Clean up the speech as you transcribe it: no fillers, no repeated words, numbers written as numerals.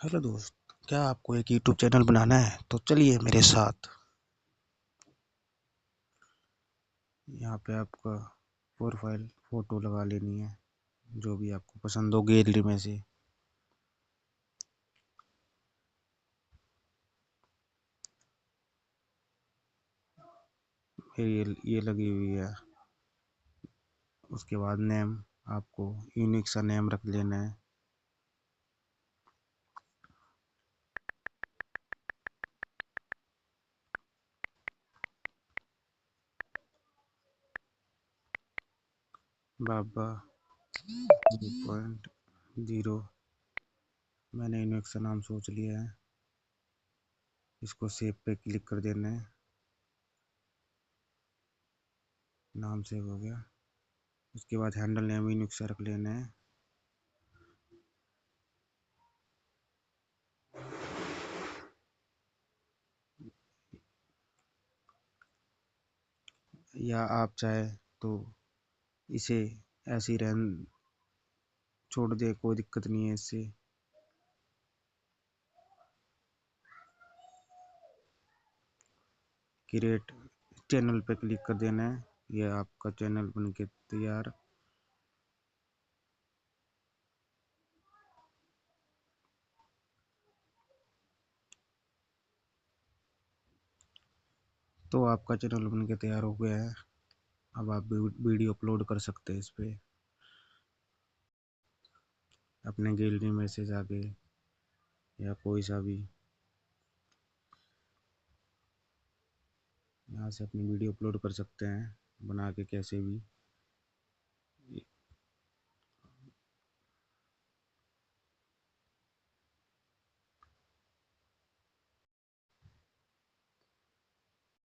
Hello दोस्त, क्या आपको एक यूट्यूब चैनल बनाना है? तो चलिए मेरे साथ। यहाँ पे आपका प्रोफाइल फ़ोटो लगा लेनी है, जो भी आपको पसंद हो गैलरी में से। फिर ये लगी हुई है। उसके बाद नेम आपको यूनिक सा नेम रख लेना है। बाबा 2.0 मैंने यूनिक सा नाम सोच लिया है। इसको सेव पे क्लिक कर देना है। नाम सेव हो गया। उसके बाद हैंडल नेम यूनिक सा रख लेना है। या आप चाहे तो इसे ऐसे ही छोड़ दे, कोई दिक्कत नहीं है इससे। क्रिएट चैनल पे क्लिक कर देना है। यह आपका चैनल बन के तैयार। तो आपका चैनल बन के तैयार हो गया है। अब आप वीडियो अपलोड कर सकते हैं इस पे, अपने गैलरी में से जाके, या कोई सा भी यहाँ से अपनी वीडियो अपलोड कर सकते हैं, बना के कैसे भी।